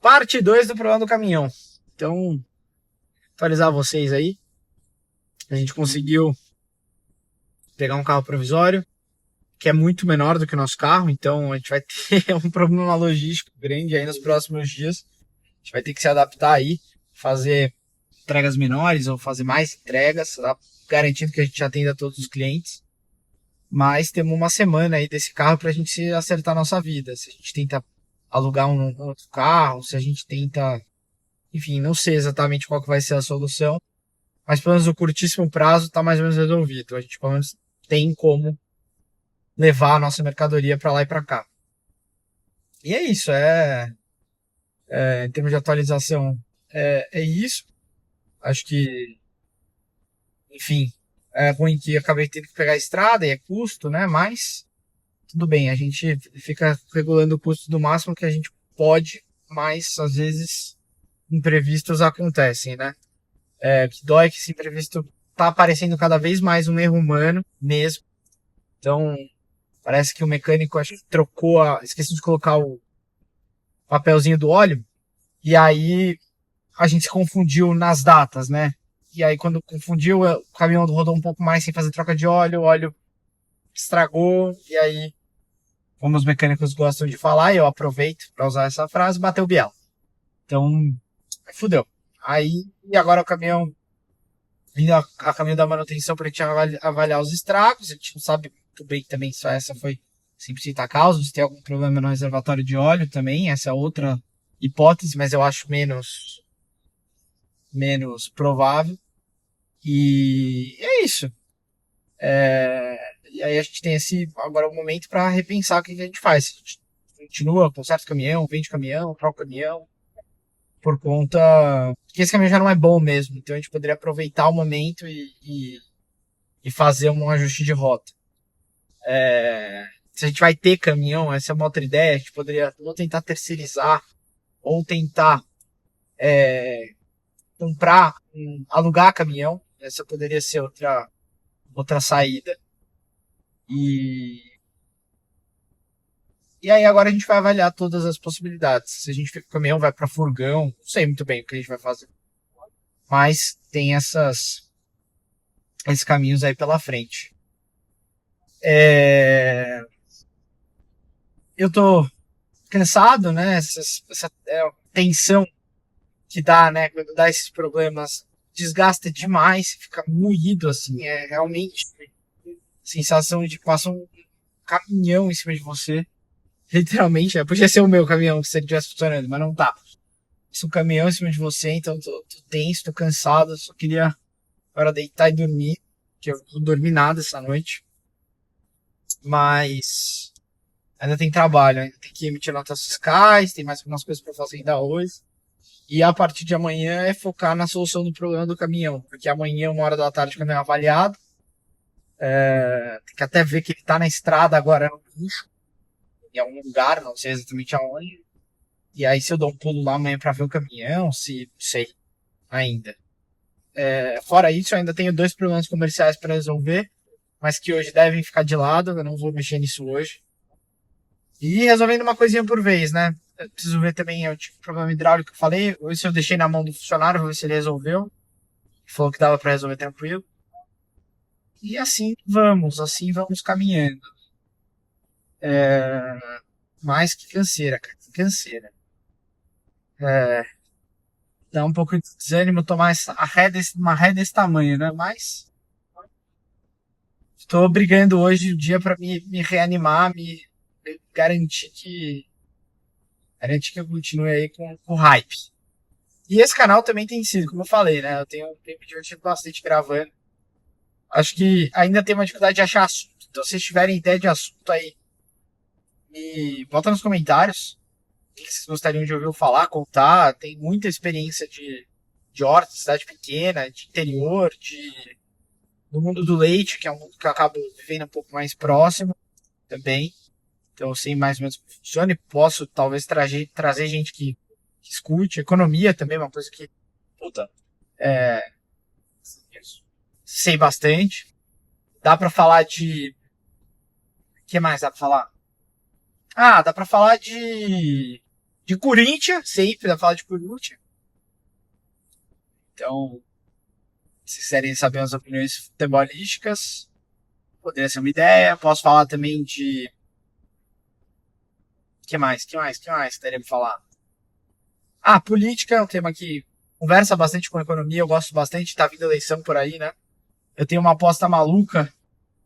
Parte 2 do problema do caminhão. Então, atualizar vocês aí. A gente conseguiu pegar um carro provisório, que é muito menor do que o nosso carro, então a gente vai ter um problema logístico grande aí nos próximos dias. A gente vai ter que se adaptar aí, fazer entregas menores ou fazer mais entregas, garantindo que a gente atenda todos os clientes. Mas temos uma semana aí desse carro para a gente acertar a nossa vida. Se a gente tenta alugar um outro carro, se a gente tenta... Enfim, não sei exatamente qual que vai ser a solução, mas pelo menos no curtíssimo prazo está mais ou menos resolvido. A gente pelo menos tem como levar a nossa mercadoria para lá e para cá. E é isso, em termos de atualização, é isso. Acho que, enfim, é ruim que eu acabei tendo que pegar a estrada e é custo, né? Mas tudo bem, a gente fica regulando o custo do máximo que a gente pode, mas às vezes imprevistos acontecem, né? O que dói é que esse imprevisto tá aparecendo cada vez mais um erro humano mesmo. Então, parece que o mecânico acho que esqueceu de colocar o papelzinho do óleo, e aí a gente se confundiu nas datas, né? E aí quando confundiu, o caminhão rodou um pouco mais sem fazer troca de óleo, o óleo estragou, e aí, como os mecânicos gostam de falar, e eu aproveito para usar essa frase, bateu o biela. Então, fudeu. Aí, e agora o caminhão vindo a caminho da manutenção para a gente avaliar os estragos. A gente não sabe muito bem também se essa foi 100% a causa, se tem algum problema no reservatório de óleo também, essa é outra hipótese, mas eu acho menos provável. E é isso. E aí a gente tem agora o momento para repensar o que a gente faz. A gente continua, conserta o caminhão, vende o caminhão, troca o caminhão, por conta que esse caminhão já não é bom mesmo. Então a gente poderia aproveitar o momento e fazer um ajuste de rota. Se a gente vai ter caminhão, essa é uma outra ideia. A gente poderia ou tentar terceirizar ou tentar comprar, alugar caminhão. Essa poderia ser outra saída. E aí agora a gente vai avaliar todas as possibilidades. Se a gente fica com o caminhão, vai para furgão, não sei muito bem o que a gente vai fazer. Mas tem esses caminhos aí pela frente. Eu tô cansado, né? Essa tensão que dá, né? Quando dá esses problemas, desgasta demais, fica moído, assim. É realmente sensação de que passa um caminhão em cima de você. Literalmente, podia ser o meu caminhão se ele estivesse funcionando, mas não tá. Passa um caminhão em cima de você, então tô tenso, tô cansado, só queria agora deitar e dormir, que eu não dormi nada essa noite. Mas ainda tem trabalho, ainda tem que emitir notas fiscais, tem mais algumas coisas para fazer ainda hoje. E a partir de amanhã é focar na solução do problema do caminhão, porque amanhã, 1 hora da tarde, o caminhão é avaliado. Tem que até ver que ele tá na estrada agora no guincho, em algum lugar, não sei exatamente aonde. E aí se eu dou um pulo lá amanhã para ver o caminhão, se sei ainda. Fora isso, eu ainda tenho 2 problemas comerciais para resolver, mas que hoje devem ficar de lado, eu não vou mexer nisso hoje. E resolvendo uma coisinha por vez, né? Eu preciso ver também o tipo de problema hidráulico que eu falei. Esse eu deixei na mão do funcionário, vou ver se ele resolveu. Ele falou que dava para resolver tranquilo. E assim vamos caminhando. Mais que canseira, cara. Que canseira. Dá um pouco de desânimo tomar uma ré desse tamanho, né? Mas estou brigando hoje o dia para me reanimar, me garantir que eu continue aí com o hype. E esse canal também tem sido, como eu falei, né? Eu tenho me divertido bastante gravando. Acho que ainda tem uma dificuldade de achar assunto. Então, se vocês tiverem ideia de assunto aí, me bota nos comentários. O que vocês gostariam de ouvir eu falar, contar. Tem muita experiência de horta, de cidade pequena, de interior, do mundo do leite, que é um mundo que eu acabo vivendo um pouco mais próximo também. Então eu sei mais ou menos como funciona e posso talvez trazer gente que escute. Economia também é uma coisa que, puta, sei bastante. Dá pra falar de... O que mais dá pra falar? Dá pra falar de de Corinthians, sempre vai falar de Corinthians. Então, se quiserem saber as opiniões futebolísticas, poderia ser uma ideia. Posso falar também de... Que mais teria pra falar? Política é um tema que conversa bastante com economia, eu gosto bastante, tá vindo eleição por aí, né? Eu tenho uma aposta maluca,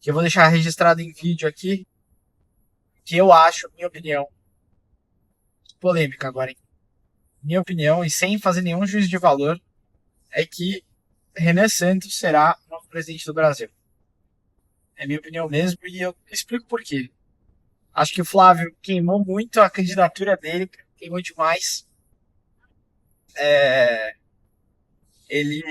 que eu vou deixar registrado em vídeo aqui, que eu acho, minha opinião, polêmica agora, hein? Minha opinião, e sem fazer nenhum juízo de valor, é que Renan Santos será o novo presidente do Brasil. É minha opinião mesmo, e eu explico por quê. Acho que o Flávio queimou muito a candidatura dele, queimou demais. Ele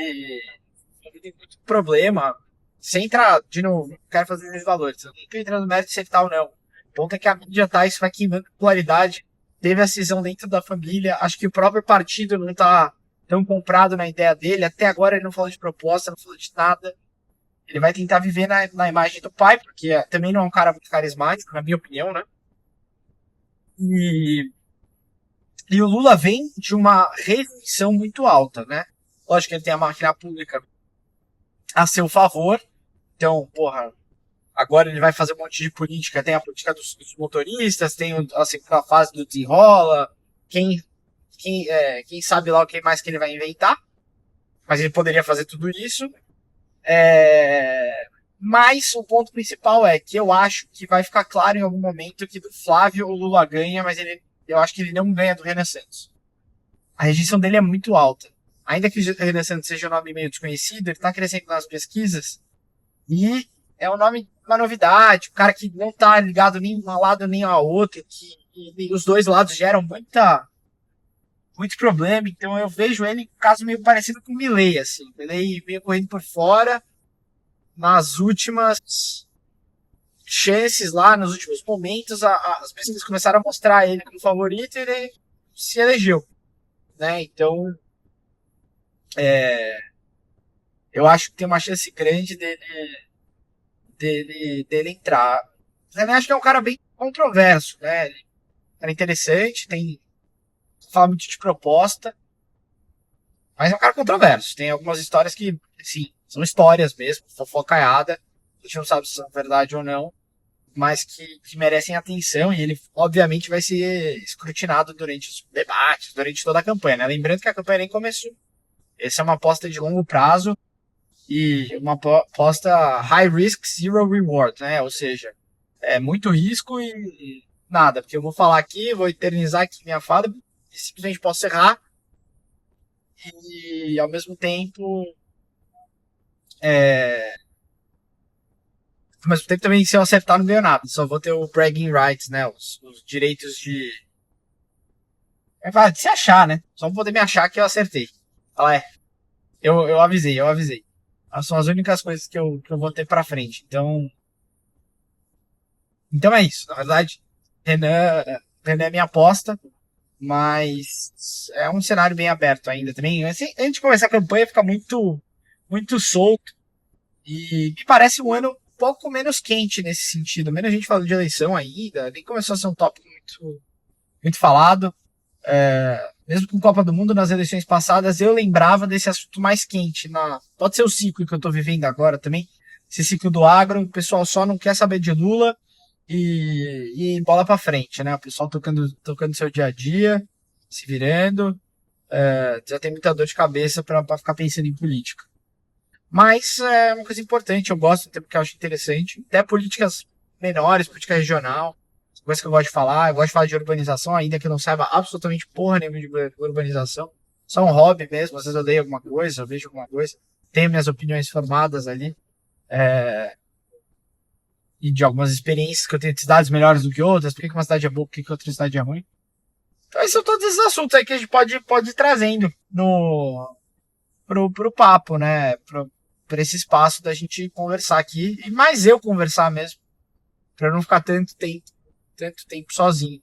tem muito problema. Sem entrar, de novo, não quero fazer esses valores. Eu não tô entrando no mérito de ser tal, não. O ponto é que a mídia tá, isso vai queimando popularidade. Teve a cisão dentro da família. Acho que o próprio partido não tá tão comprado na ideia dele. Até agora ele não falou de proposta, não falou de nada. Ele vai tentar viver na imagem do pai, porque também não é um cara muito carismático, na minha opinião, né? E o Lula vem de uma rejeição muito alta, né? Lógico que ele tem a máquina pública a seu favor. Então, porra, agora ele vai fazer um monte de política. Tem a política dos motoristas, tem a fase do desenrola. Quem sabe lá o que mais que ele vai inventar. Mas ele poderia fazer tudo isso. Mas o ponto principal é que eu acho que vai ficar claro em algum momento que do Flávio o Lula ganha, mas eu acho que ele não ganha do Renan Santos. A rejeição dele é muito alta. Ainda que o Renan Santos seja um nome meio desconhecido, ele está crescendo nas pesquisas e é um nome, uma novidade, um cara que não está ligado nem a um lado nem a outro, e os dois lados geram muito problema. Então eu vejo ele um caso meio parecido com o Milei, assim. Milei meio correndo por fora, nas últimas chances lá, nos últimos momentos, as pesquisas começaram a mostrar ele como favorito e ele se elegeu, né? Então, eu acho que tem uma chance grande dele entrar. Eu também acho que é um cara bem controverso, né? Ele é interessante, fala muito de proposta, mas é um cara controverso. Tem algumas histórias que, sim, são histórias mesmo, fofocaiada. A gente não sabe se são verdade ou não, mas que merecem atenção e ele, obviamente, vai ser escrutinado durante os debates, durante toda a campanha, né? Lembrando que a campanha nem começou. Essa é uma aposta de longo prazo e uma aposta high risk, zero reward, né? Ou seja, é muito risco e nada, porque eu vou falar aqui, vou eternizar aqui minha fala e simplesmente posso errar e ao mesmo tempo também se eu acertar não ganho nada, só vou ter o bragging rights, né? Os direitos de se achar, né? Só vou poder me achar que eu acertei. Fala, eu avisei. Essas são as únicas coisas que eu vou ter pra frente. Então é isso. Na verdade, Renan é minha aposta, mas é um cenário bem aberto ainda também. Assim, antes de começar a campanha, fica muito solto. E me parece um ano um pouco menos quente nesse sentido. Menos gente falando de eleição ainda. Nem começou a ser um tópico muito falado. Mesmo com Copa do Mundo nas eleições passadas, eu lembrava desse assunto mais quente. Pode ser o ciclo que eu tô vivendo agora também. Esse ciclo do agro, o pessoal só não quer saber de Lula e bola pra frente, né? O pessoal tocando seu dia a dia, se virando. Já tem muita dor de cabeça pra ficar pensando em política. Mas é uma coisa importante, eu gosto, porque eu acho interessante. Até políticas menores, política regional, coisa que eu gosto de falar. Eu gosto de falar de urbanização, ainda que eu não saiba absolutamente porra nenhuma de urbanização. Só um hobby mesmo, às vezes eu leio alguma coisa, eu vejo alguma coisa. Tenho minhas opiniões formadas ali. E de algumas experiências que eu tenho de cidades melhores do que outras. Por que uma cidade é boa, por que outra cidade é ruim. Então esses são todos esses assuntos aí que a gente pode ir trazendo pro papo, né? Pra esse espaço da gente conversar aqui. E mais eu conversar mesmo. Pra não ficar tanto tempo sozinho.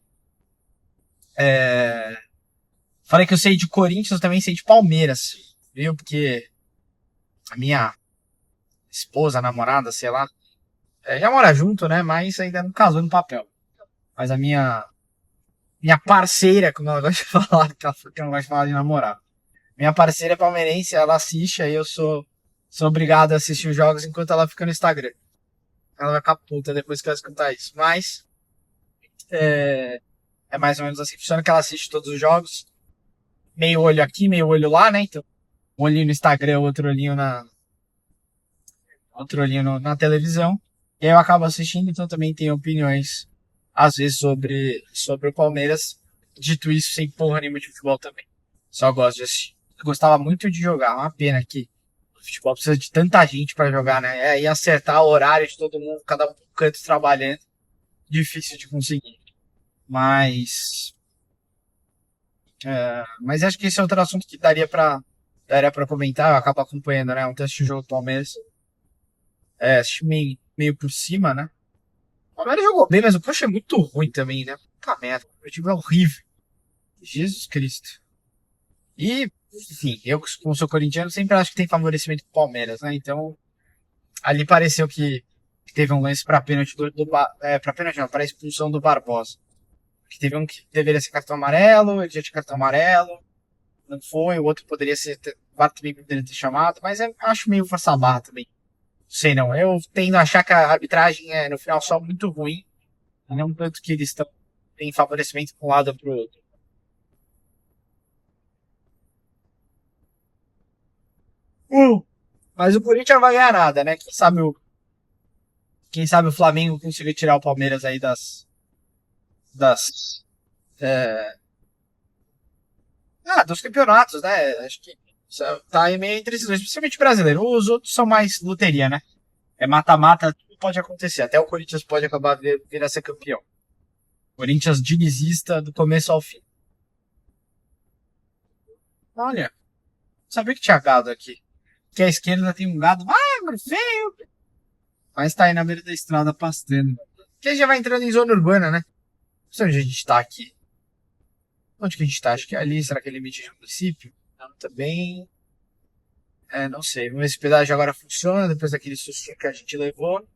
Falei que eu sei de Corinthians, eu também sei de Palmeiras, viu? Porque a minha esposa, namorada, sei lá, já mora junto, né? Mas ainda não casou no papel. Mas a minha minha parceira, como ela gosta de falar, que ela não gosta de falar de namorar. Minha parceira é palmeirense, ela assiste, aí eu sou obrigado a assistir os jogos enquanto ela fica no Instagram. Ela vai ficar puta depois que ela escutar isso. Mas é, é mais ou menos assim. Funciona que ela assiste todos os jogos. Meio olho aqui, meio olho lá, né? Então, um olhinho no Instagram, outro olhinho na televisão. E aí eu acabo assistindo, então também tenho opiniões, às vezes, sobre o Palmeiras. Dito isso, sem porra nenhuma de futebol também. Só gosto de assistir. Eu gostava muito de jogar, uma pena que o futebol precisa de tanta gente pra jogar, né? E acertar o horário de todo mundo, cada um no canto trabalhando, difícil de conseguir. Mas. Mas acho que esse é outro assunto que daria pra comentar. Eu acabo acompanhando, né? Ontem assisti o jogo do Palmeiras. Assisti meio por cima, né? O Palmeiras jogou bem, mas o Coxa é muito ruim também, né? Puta merda. O time é horrível. Jesus Cristo. E, enfim, eu, como sou corintiano, sempre acho que tem favorecimento pro Palmeiras, né? Então, ali pareceu que teve um lance pra pênalti pra pênalti não, pra expulsão do Barbosa. Que teve um que deveria ser cartão amarelo, ele já tinha cartão amarelo, não foi, o outro poderia ser, VAR também poderia ter chamado, mas eu acho meio força a barra também. Sei não, eu tendo a achar que a arbitragem é no final só muito ruim, e não tanto que eles têm favorecimento para um lado ou para o outro. Mas o Corinthians não vai ganhar nada, né? Quem sabe o Flamengo conseguir tirar o Palmeiras aí das é, dos campeonatos, né? Acho que tá aí meio entre esses dois, principalmente brasileiro. Os outros são mais loteria, né? É mata-mata, tudo pode acontecer. Até o Corinthians pode acabar vir a ser campeão. Corinthians dinizista do começo ao fim. Olha, sabia que tinha gado aqui. Que à esquerda tem um gado magro, feio, mas tá aí na beira da estrada pastando. Que já vai entrando em zona urbana, né? Não sei onde a gente tá aqui. Onde que a gente tá? Acho que é ali. Será que é limite de município? Não, também. Não sei. Vamos ver se o pedágio agora funciona depois daquele sustinho que a gente levou.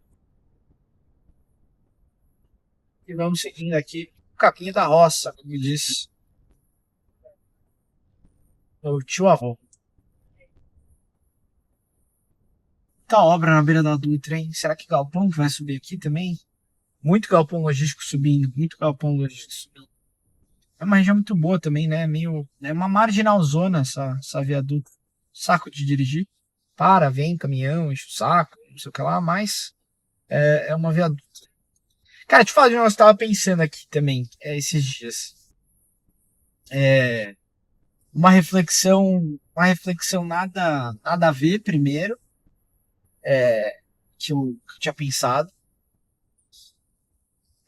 E vamos seguindo aqui o caminho da roça, como diz o tio avô. Tá obra na beira da Dutra, hein? Será que galpão vai subir aqui também? Muito galpão logístico subindo, muito galpão logístico subindo. É uma região muito boa também, né? É uma marginalzona essa viaduto. Saco de dirigir. Vem caminhão, enche o saco, não sei o que lá, mas é uma viaduto. Cara, deixa eu falar de um negócio que eu tava pensando aqui também, esses dias. É, uma reflexão nada a ver primeiro, que eu tinha pensado.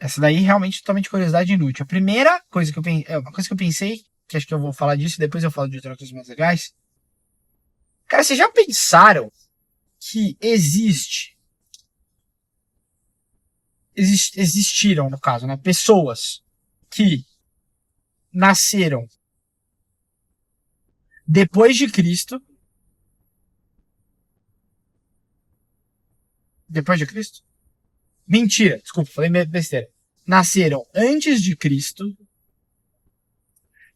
Essa daí realmente totalmente curiosidade inútil. A primeira coisa que uma coisa que eu pensei, que acho que eu vou falar disso e depois eu falo de outras coisas mais legais. Cara, vocês já pensaram que existiram, no caso, né, pessoas que nasceram depois de Cristo, depois de Cristo? Mentira, desculpa, falei besteira. Nasceram antes de Cristo,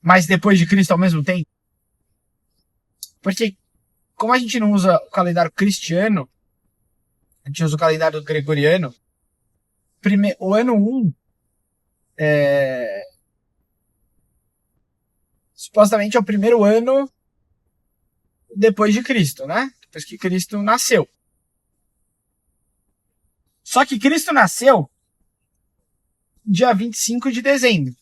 mas depois de Cristo ao mesmo tempo? Porque como a gente não usa o calendário cristiano, a gente usa o calendário gregoriano, o ano 1 é, supostamente é o primeiro ano depois de Cristo, né? Depois que Cristo nasceu. Só que Cristo nasceu dia 25 de dezembro.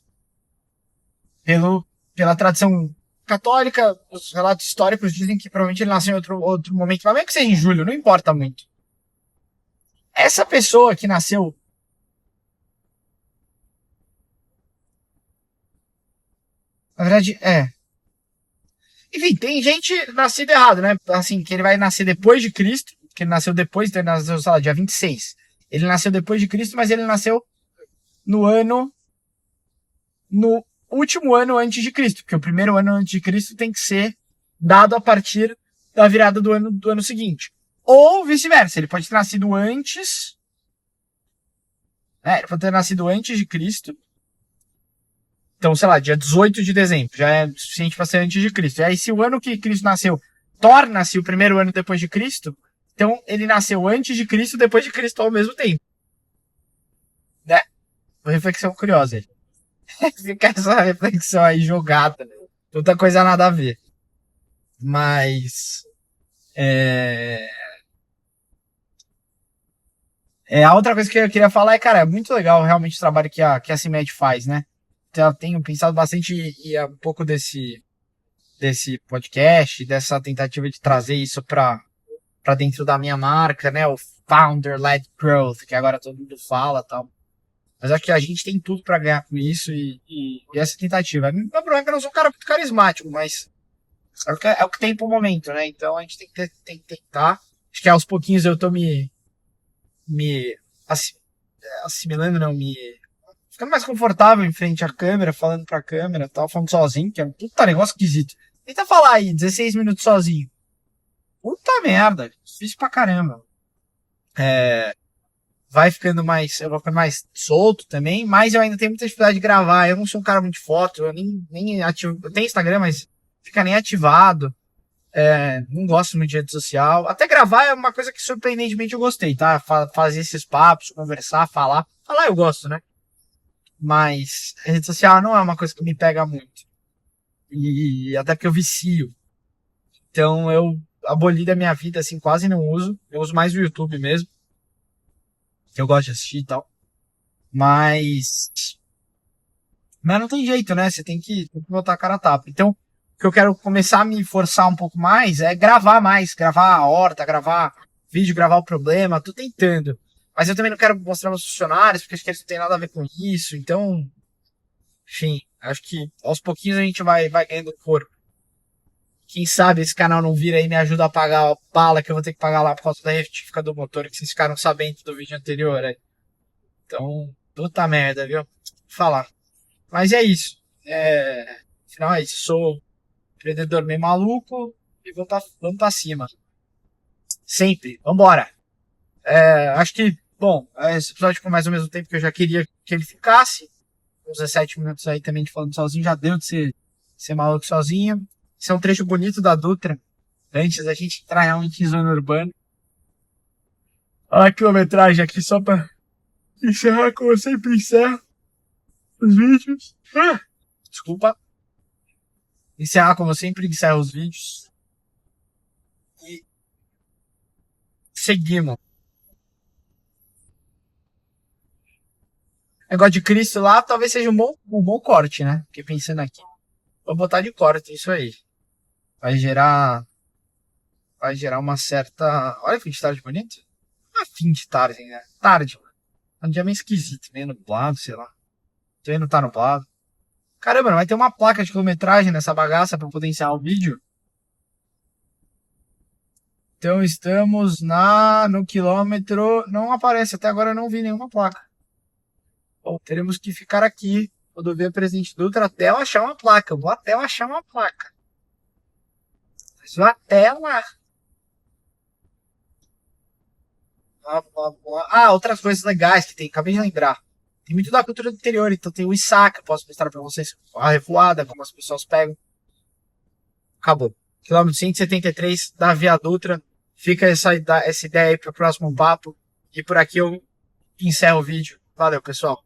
Pela tradição católica, os relatos históricos dizem que provavelmente ele nasceu em outro momento, mas mesmo que seja em julho, não importa muito. Essa pessoa que nasceu na verdade, enfim, tem gente nascida errado, né? Assim, que ele vai nascer depois de Cristo, que ele nasceu depois, então ele nasceu, sei lá, dia 26. Ele nasceu depois de Cristo, mas ele nasceu no ano. No último ano antes de Cristo, porque o primeiro ano antes de Cristo tem que ser dado a partir da virada do ano seguinte. Ou vice-versa, ele pode ter nascido antes. Ele pode ter nascido antes de Cristo. Então, sei lá, dia 18 de dezembro, já é suficiente para ser antes de Cristo. E aí, se o ano que Cristo nasceu torna-se o primeiro ano depois de Cristo, então ele nasceu antes de Cristo e depois de Cristo ao mesmo tempo. Né? Uma reflexão curiosa aí. Fica essa reflexão aí jogada. Outra coisa nada a ver. Mas. É... a outra coisa que eu queria falar é, cara, é muito legal realmente o trabalho que a CIMED faz, né? Então, eu tenho pensado bastante e é um pouco desse podcast, dessa tentativa de trazer isso para dentro da minha marca, né? O Founder-led Growth, que agora todo mundo fala e tal. Mas acho que a gente tem tudo para ganhar com isso e essa tentativa. O meu problema é que eu não sou um cara muito carismático, mas é o que tem pro momento, né? Então a gente tem que tentar. Acho que aos pouquinhos eu tô me assimilando, não, ficando mais confortável em frente à câmera, falando pra câmera e tal, falando sozinho, que é um puta negócio esquisito. Tenta falar aí, 16 minutos sozinho. Puta merda, difícil pra caramba. Eu vou ficando mais solto também, mas eu ainda tenho muita dificuldade de gravar. Eu não sou um cara muito de foto, eu nem ativo. Eu tenho Instagram, mas fica nem ativado. Não gosto muito de rede social. Até gravar é uma coisa que surpreendentemente eu gostei, tá? Fazer esses papos, conversar, falar. Falar eu gosto, né? Mas rede social não é uma coisa que me pega muito. E até porque eu vicio. Então eu aboli da minha vida, assim, quase não uso. Eu uso mais o YouTube mesmo, que eu gosto de assistir e tal. Mas não tem jeito, né? Você tem que botar a cara a tapa. Então, o que eu quero começar a me forçar um pouco mais é gravar mais. Gravar a horta, gravar vídeo, gravar o problema. Tô tentando. Mas eu também não quero mostrar meus funcionários, porque acho que eles não tem nada a ver com isso. Então, enfim, acho que aos pouquinhos a gente vai ganhando corpo. Quem sabe esse canal não vira aí e me ajuda a pagar a bala que eu vou ter que pagar lá por causa da retífica do motor, que vocês ficaram sabendo do vídeo anterior aí. Então, puta merda, viu? Vou falar. Mas é isso. Afinal é isso. Sou empreendedor meio maluco e vamos pra cima. Sempre. Vambora. Acho que, bom, esse episódio ficou mais ou menos o tempo que eu já queria que ele ficasse. Uns 17 minutos aí também de falando sozinho. Já deu de ser maluco sozinho. Esse é um trecho bonito da Dutra. Antes da gente entrar realmente em zona urbana. Olha a quilometragem aqui só pra encerrar como eu sempre encerro os vídeos. Desculpa. Encerrar como eu sempre encerro os vídeos. E seguimos. Negócio de Cristo lá talvez seja um bom corte, né? Fiquei pensando aqui. Vou botar de corte isso aí. Vai gerar uma certa... Olha que de tarde bonito. Fim de tarde, né? Tarde, mano. É um dia meio esquisito, meio nublado, sei lá. Também não tá nublado. Caramba, não vai ter uma placa de quilometragem nessa bagaça pra poder encerrar o vídeo? Então estamos no quilômetro... Não aparece, até agora eu não vi nenhuma placa. Bom, teremos que ficar aqui, rodovia Presidente Dutra, até eu achar uma placa. Eu vou até eu achar uma placa. Mas vou até lá. Outras coisas legais que tem, acabei de lembrar. Tem muito da cultura do interior, então tem o Isaka, posso mostrar pra vocês a revoada, como as pessoas pegam. Acabou. Quilômetro 173 da Via Dutra. Fica essa ideia aí pro próximo papo. E por aqui eu encerro o vídeo. Valeu, pessoal.